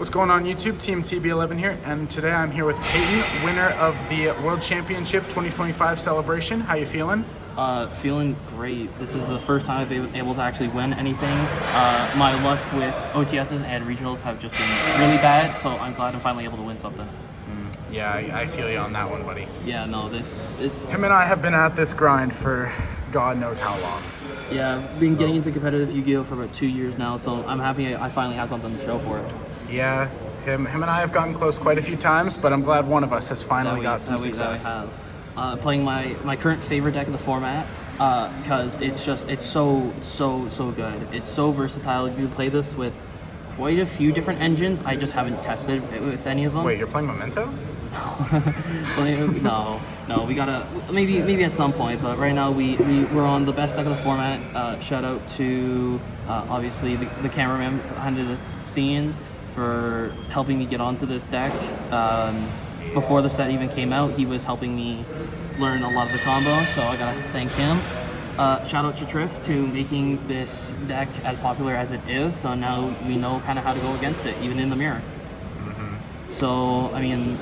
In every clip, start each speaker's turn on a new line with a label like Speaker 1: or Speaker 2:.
Speaker 1: What's going on YouTube? Team TB11 here, and today I'm here with Peyton, winner of the World Championship 2025 celebration. How you feeling?
Speaker 2: Feeling great. This is the first time I've been able to actually win anything. My luck with OTSs and regionals have just been really bad, so I'm glad I'm finally able to win something.
Speaker 1: Yeah, I feel you on that one, buddy.
Speaker 2: Yeah, no, it's...
Speaker 1: Him and I have been at this grind for God knows how long.
Speaker 2: Yeah, I've been getting into competitive Yu-Gi-Oh! For about 2 years now, so I'm happy I finally have something to show for it.
Speaker 1: Yeah, him and I have gotten close quite a few times, but I'm glad one of us has finally got some success.
Speaker 2: That we have. Playing my current favorite deck in the format, because it's so good. It's so versatile. You can play this with quite a few different engines. I just haven't tested it with any of them.
Speaker 1: Wait, you're playing Memento?
Speaker 2: No, we gotta maybe at some point, but right now we're on the best deck of the format. Shout out to obviously the cameraman behind the scene for helping me get onto this deck. Before the set even came out, he was helping me learn a lot of the combo, so I gotta thank him. Shout out to Triff to making this deck as popular as it is, so now we know kind of how to go against it, even in the mirror. So, I mean,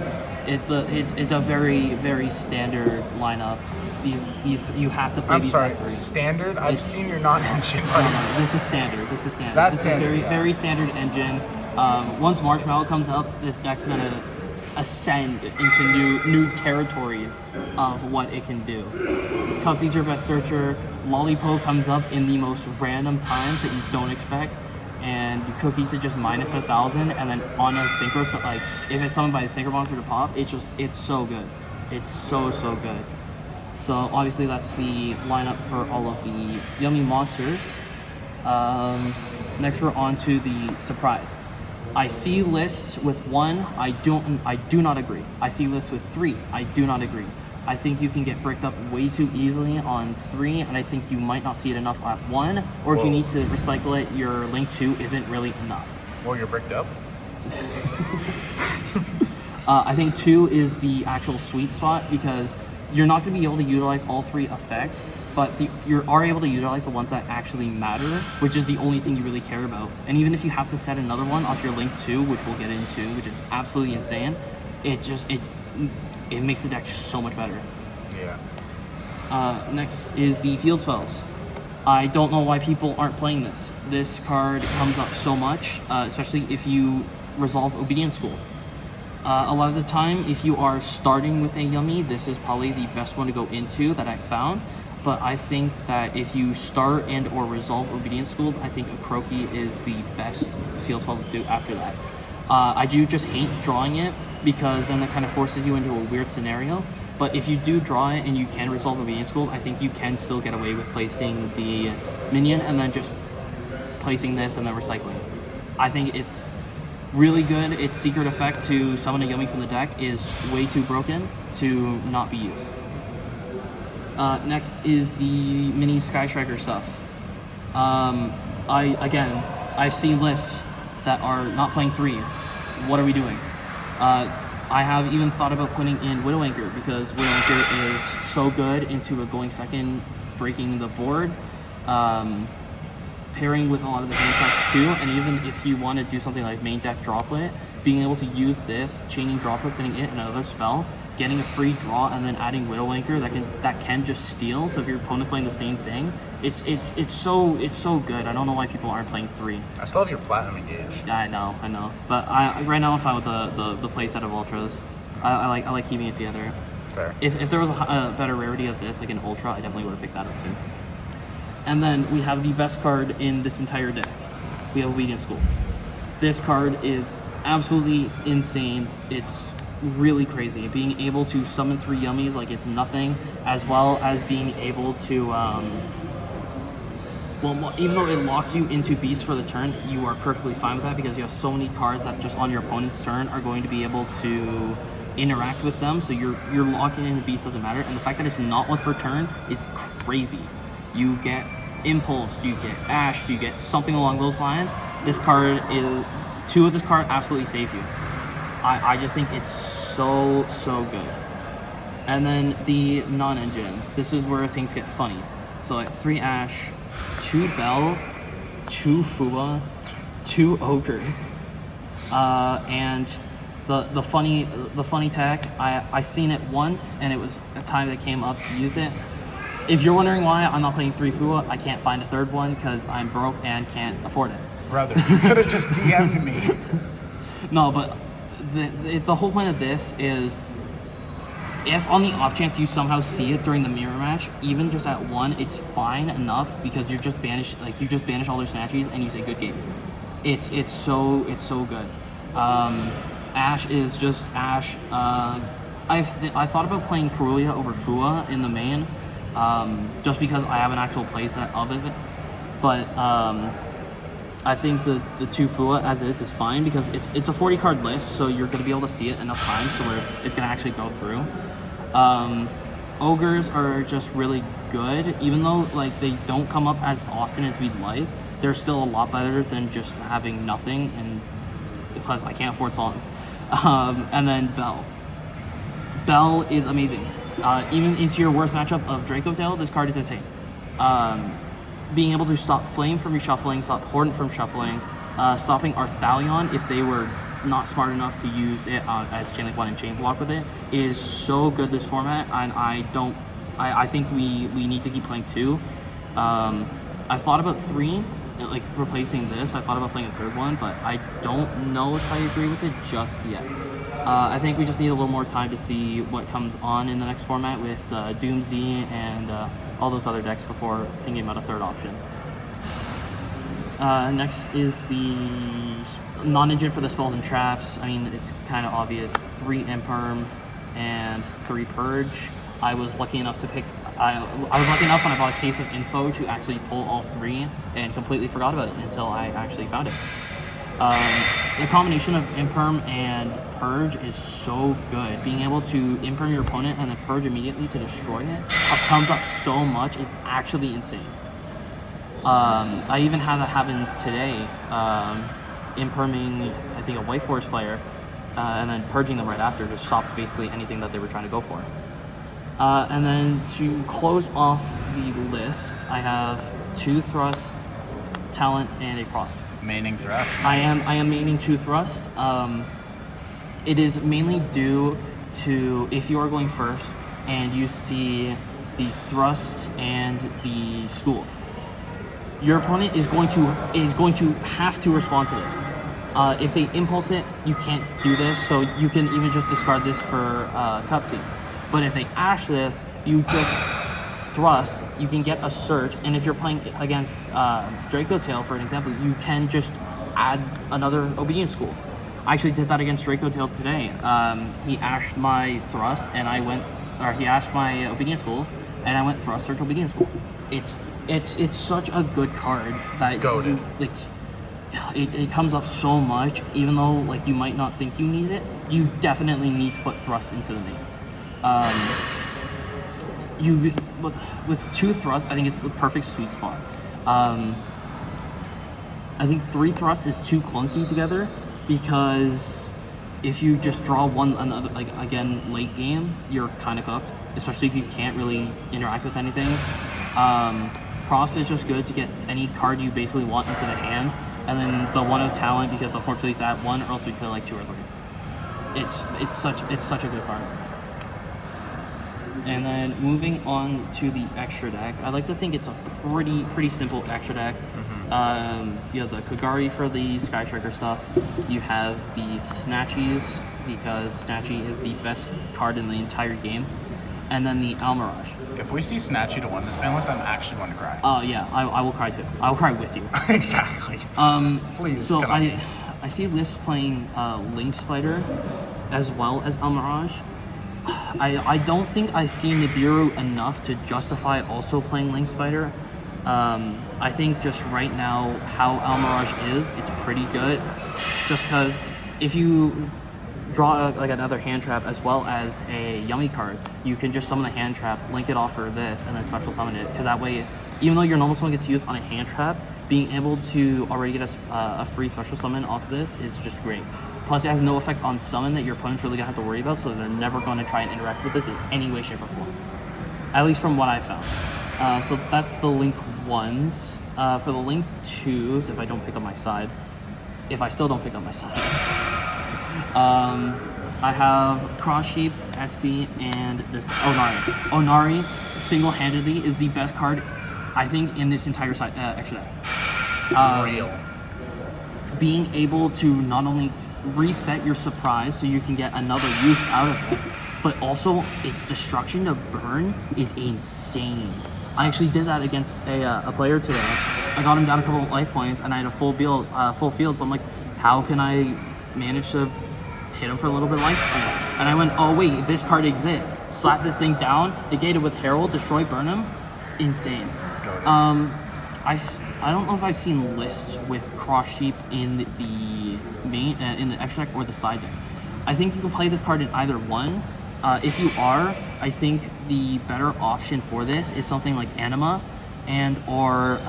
Speaker 2: it's a very, very standard lineup. These you have to play
Speaker 1: I'm
Speaker 2: these
Speaker 1: sorry,
Speaker 2: every.
Speaker 1: standard? I've seen your non-engine, buddy.
Speaker 2: No, this is standard. This is standard.
Speaker 1: That's
Speaker 2: this
Speaker 1: standard,
Speaker 2: is very,
Speaker 1: yeah.
Speaker 2: very standard engine. Once Marshmallow comes up, this deck's gonna ascend into new territories of what it can do. Cubsy's your best searcher. Lollipo comes up in the most random times that you don't expect. And Cookie to just minus 1,000, and then on a synchro, so like if it's summoned by the synchro monster to pop, it's so good. It's so good. So obviously that's the lineup for all of the yummy monsters. Next we're on to the surprise. I see lists with 1, I do not agree. I see lists with 3, I do not agree. I think you can get bricked up way too easily on 3, and I think you might not see it enough at 1, or if you need to recycle it, your Link 2 isn't really enough.
Speaker 1: Well, you're bricked up?
Speaker 2: I think 2 is the actual sweet spot, because you're not going to be able to utilize all 3 effects, but you are able to utilize the ones that actually matter, which is the only thing you really care about. And even if you have to set another one off your Link 2, which we'll get into, which is absolutely insane, it makes the deck so much better.
Speaker 1: Yeah.
Speaker 2: Next is the field spells. I don't know why people aren't playing this. This card comes up so much, especially if you resolve Obedience School. A lot of the time, if you are starting with a Yummy, this is probably the best one to go into that I've found. But I think that if you start and or resolve Obedience School, I think a Croaky is the best field spell to do after that. I do just hate drawing it, because then that kind of forces you into a weird scenario. But if you do draw it and you can resolve Obedience School, I think you can still get away with placing the minion and then just placing this and then recycling it. I think it's really good. Its secret effect to summon a Yummy from the deck is way too broken to not be used. Next is the mini Sky Striker stuff. I've seen lists that are not playing 3. What are we doing? I have even thought about putting in Widow Anchor, because Widow Anchor is so good into a going second, breaking the board, pairing with a lot of the hand traps too, and even if you want to do something like main deck Droplet, being able to use this, chaining Droplet, sending it another spell, getting a free draw, and then adding Widow Anchor that can just steal. So if your opponent's playing the same thing, it's so good. I don't know why people aren't playing 3.
Speaker 1: I still have your Platinum Engage.
Speaker 2: Yeah, I know. But right now I'm fine with the playset of Ultras. I like keeping it together.
Speaker 1: Fair.
Speaker 2: If there was a better rarity of this, like an Ultra, I definitely would have picked that up too. And then we have the best card in this entire deck. We have Obedience School. This card is absolutely insane. It's really crazy. Being able to summon 3 Yummies like it's nothing, as well as being able to, well, even though it locks you into Beast for the turn, you are perfectly fine with that, because you have so many cards that just on your opponent's turn are going to be able to interact with them, so you're locking in Beast doesn't matter. And the fact that it's not once per turn is crazy. You get Impulse, you get Ash, you get something along those lines. This card is, 2 of this card absolutely saves you. I just think it's so good. And then the non-engine. This is where things get funny. So like 3 Ash, 2 Bell, 2 Fuwa, 2 Ogre. And the funny tech, I seen it once, and it was a time that came up to use it. If you're wondering why I'm not playing 3 Fua, I can't find a third one because I'm broke and can't afford it.
Speaker 1: Brother, you could have just DM'd me.
Speaker 2: No, but the whole point of this is, if on the off chance you somehow see it during the mirror match, even just at 1, it's fine enough because you just banish all their snatchies and you say good game. It's so good. Ashe is just Ashe. I thought about playing Purulia over Fua in the main, just because I have an actual playset of it, but I think the 2 Fua as is fine because it's a 40 card list, so you're going to be able to see it enough times so where it's going to actually go through. Ogres are just really good, even though like they don't come up as often as we'd like. They're still a lot better than just having nothing, and because I can't afford songs. And then Bell. Bell is amazing. Even into your worst matchup of Draco Tail, this card is insane. Being able to stop Flame from reshuffling, stop Horden from shuffling, stopping Arthalion if they were not smart enough to use it as Chain Link 1 and Chain Block with it is so good this format, and I think we need to keep playing 2. I thought about 3, like replacing this. I thought about playing a third one, but I don't know if I agree with it just yet. I think we just need a little more time to see what comes on in the next format with Doomsday and all those other decks before thinking about a third option. Next is the non-engine for the spells and traps. I mean, it's kind of obvious. 3 Imperm and 3 Purge. I was lucky enough to pick. I was lucky enough when I bought a case of info to actually pull all 3 and completely forgot about it until I actually found it. The combination of Imperm and Purge is so good. Being able to Imperm your opponent and then Purge immediately to destroy it comes up so much is actually insane. I even had that happen today, Imperming, I think, a White Force player, and then purging them right after just stopped basically anything that they were trying to go for. And then to close off the list, I have 2 Thrust, Talent, and a Prosp.
Speaker 1: Maining Thrust.
Speaker 2: I am maining 2 Thrust. It is mainly due to if you are going first and you see the Thrust and the School, your opponent is going to have to respond to this. If they impulse it, you can't do this, so you can even just discard this for Cup Team. But if they Ashe this, you just Thrust, you can get a Search, and if you're playing against Draco Tail, for an example, you can just add another Obedient School. I actually did that against Draco Tail today. He Ashed my Thrust, and he Ashed my Obedient School, and I went Thrust, Search, Obedient School. It's such a good card that you, like, it comes up so much, even though like you might not think you need it, you definitely need to put Thrust into the main. With 2 Thrusts, I think it's the perfect sweet spot. I think 3 Thrusts is too clunky together because if you just draw one another, like again late game, you're kind of cooked, especially if you can't really interact with anything. Prosp is just good to get any card you basically want into the hand, and then the 1/0 Talent because unfortunately it's at 1, or else we play like 2 or 3. It's such a good card. And then moving on to the extra deck, I like to think it's a pretty simple extra deck. You have the Kagari for the Sky Striker stuff. You have the Snatchies because Snatchy is the best card in the entire game. And then the Almirage.
Speaker 1: If we see Snatchy to win this ban list, I'm actually going to cry.
Speaker 2: Oh yeah, I will cry too. I will cry with you.
Speaker 1: Exactly. Please.
Speaker 2: So I see lists playing Link Spider as well as Almirage. I don't think I see Nibiru enough to justify also playing Link Spider. I think just right now how Almirage is, it's pretty good. Just because if you draw like another hand trap as well as a Yummy card, you can just summon the hand trap, link it off for this, and then special summon it. Because that way, even though your normal summon gets used on a hand trap, being able to already get a free special summon off of this is just great. Plus, it has no effect on summon that your opponent's really gonna have to worry about, so they're never going to try and interact with this in any way, shape, or form. At least from what I found. So that's the Link 1s. For the Link 2s, if I don't pick up my side, if I still don't pick up my side. I have Cross Sheep, SP, and this Onari. Onari single-handedly is the best card, I think, in this entire side extra deck.
Speaker 1: Real.
Speaker 2: Being able to not only reset your surprise so you can get another use out of it, but also its destruction to burn is insane. I actually did that against a player today. I got him down a couple of life points, and I had a full field. So I'm like, how can I manage to hit him for a little bit of life points? And I went, oh wait, this card exists. Slap this thing down, negate it with Herald, destroy, burn him. Insane. I don't know if I've seen lists with Cross Sheep in the main, in the extra deck or the side deck. I think you can play this card in either one. If you are, I think the better option for this is something like Anima or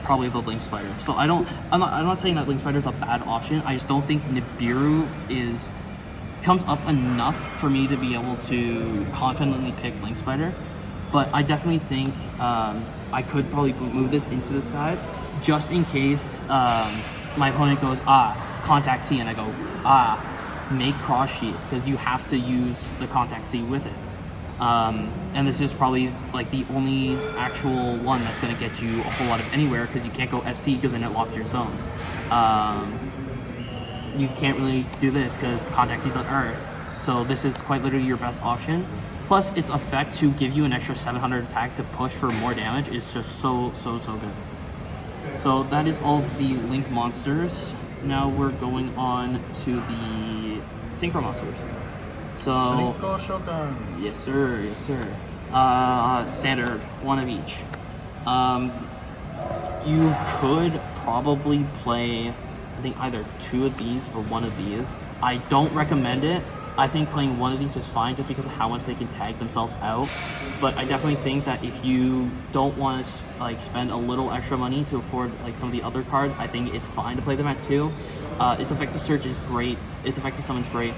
Speaker 2: probably the Link Spider. So I'm not saying that Link Spider is a bad option. I just don't think Nibiru comes up enough for me to be able to confidently pick Link Spider. But I definitely think I could probably move this into the side just in case my opponent goes, Contact C, and I go, make Cross Sheep, because you have to use the Contact C with it. And this is probably like the only actual one that's going to get you a whole lot of anywhere, because you can't go SP because then it locks your zones. You can't really do this because Contact C's on Earth. So this is quite literally your best option. Plus, its effect to give you an extra 700 attack to push for more damage is just so good. So that is all of the Link monsters. Now we're going on to the Synchro monsters. So,
Speaker 1: Synchro Shogun.
Speaker 2: yes sir. Standard, one of each. You could probably play, I think, either two of these or one of these. I don't recommend it. I think playing one of these is fine just because of how much they can tag themselves out. But I definitely think that if you don't want to spend a little extra money to afford some of the other cards, I think it's fine to play them at 2. Its effective search is great. Its effective summon's great.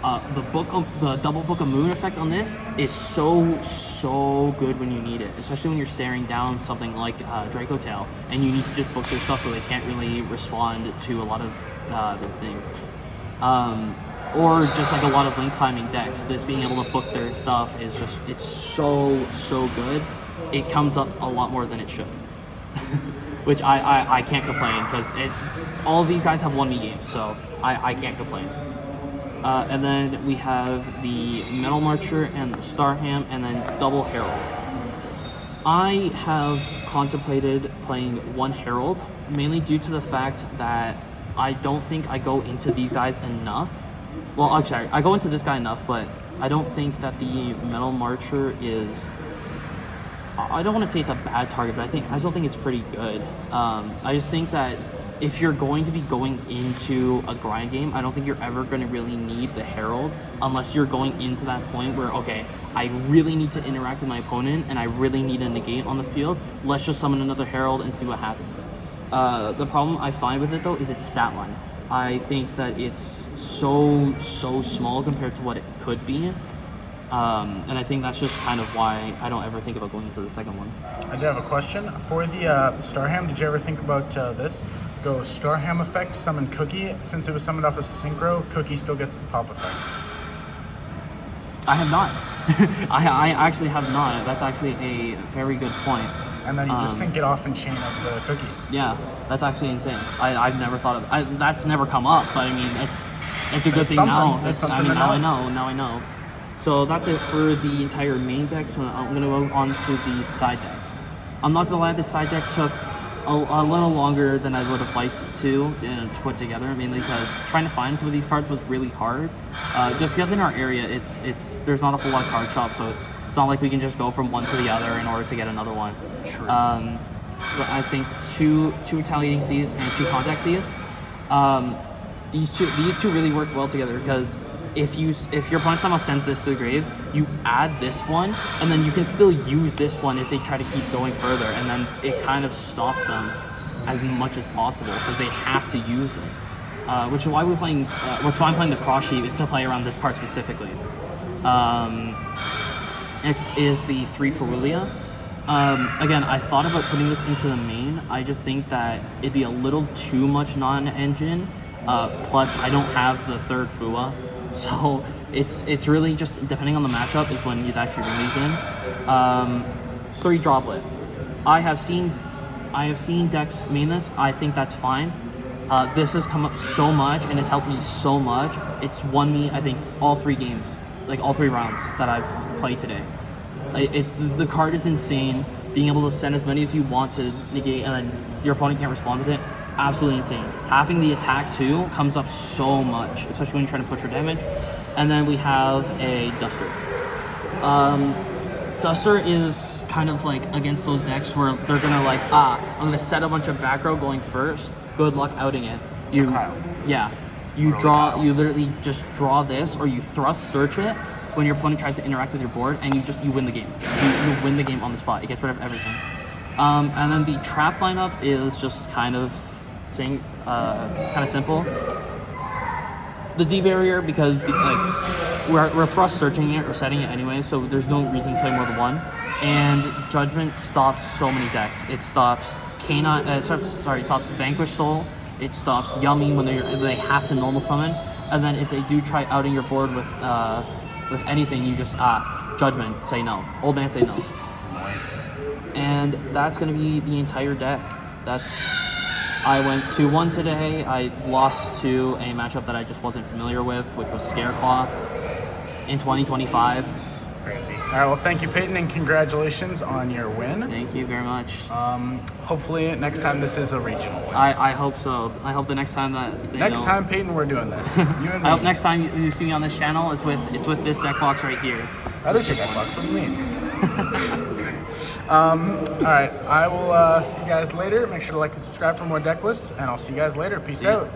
Speaker 2: The double Book of Moon effect on this is so good when you need it, especially when you're staring down something like Draco Tail and you need to just book their stuff so they can't really respond to a lot of their things. Or just a lot of link climbing decks. This being able to book their stuff is just, it's so good. It comes up a lot more than it should. Which I can't complain, because all of these guys have 1v games, so I can't complain. And then we have the Metal Marcher and the Starham, and then double Herald. I have contemplated playing one Herald, mainly due to the fact that I don't think I go into these guys enough. Well, I'm sorry, I go into this guy enough, but I don't think that the Metal Marcher is... I don't want to say it's a bad target, but I still think it's pretty good. I just think that if you're going to be going into a grind game, I don't think you're ever going to really need the Herald unless you're going into that point where, okay, I really need to interact with my opponent and I really need a negate on the field. Let's just summon another Herald and see what happens. The problem I find with it, though, is its stat line. I think that it's so small compared to what it could be. And I think that's just kind of why I don't ever think about going into the second one.
Speaker 1: I do have a question. For the Starham, did you ever think about this? Go Starham effect, summon Cookie. Since it was summoned off of Synchro, Cookie still gets its pop effect.
Speaker 2: I have not. I actually have not. That's actually a very good point.
Speaker 1: And then you just sync it off in chain of the Cookie.
Speaker 2: Yeah, that's actually insane. I've never thought of that's never come up, but I mean, it's a good thing now. Now I know. So that's it for the entire main deck. So I'm gonna go on to the side deck. I'm not gonna lie, the side deck took a little longer than I would have liked to put together, mainly because trying to find some of these cards was really hard. Just because in our area, there's not a whole lot of card shops, so it's not like we can just go from one to the other in order to get another one.
Speaker 1: True.
Speaker 2: But I think two Retaliating Seas and 2 Contact Seas. These two really work well together, because if your opponent somehow sends this to the grave, you add this one, and then you can still use this one if they try to keep going further, and then it kind of stops them as much as possible because they have to use it. Which is why I'm playing the Cross Sheep, is to play around this card specifically. Next is the 3 Perulia. Again, I thought about putting this into the main. I just think that it'd be a little too much non-engine. Plus, I don't have the third FUA, so it's really just depending on the matchup is when you'd actually bring these in. 3 droplet. I have seen decks main this. I think that's fine. This has come up so much and it's helped me so much. It's won me, I think, all 3 games, like all 3 rounds that I've played today. The card is insane. Being able to send as many as you want to negate and then your opponent can't respond with it, absolutely insane. Having the attack too comes up so much, especially when you're trying to push for damage. And then we have a Duster. Duster is kind of like against those decks where they're gonna like, I'm gonna set a bunch of back row going first. Good luck outing it.
Speaker 1: So Kyle.
Speaker 2: Yeah. You literally just draw this or you thrust search it when your opponent tries to interact with your board and you win the game. You win the game on the spot. It gets rid of everything. And then the trap lineup is just kind of simple. The D barrier, because we're thrust searching it or setting it anyway, so there's no reason to play more than 1. And Judgment stops so many decks. It stops stops Vanquish Soul. It stops Yummy when they have to normal summon. And then if they do try outing your board with anything, you just Judgment, say no. Old Man, say no.
Speaker 1: Nice.
Speaker 2: And that's gonna be the entire deck. I went 2-1 today. I lost to a matchup that I just wasn't familiar with, which was Scareclaw in 2025.
Speaker 1: Crazy. All right, well, thank you, Peyton, and congratulations on your win.
Speaker 2: Thank you very much.
Speaker 1: Hopefully, next time this is a regional win.
Speaker 2: I hope so. I hope the next time that
Speaker 1: Next time, Peyton, we're doing this. You and me.
Speaker 2: I hope next time you see me on this channel, it's with this deck box right here.
Speaker 1: That is your deck box. What do you mean? All right, I will see you guys later. Make sure to like and subscribe for more deck lists, and I'll see you guys later. Peace out.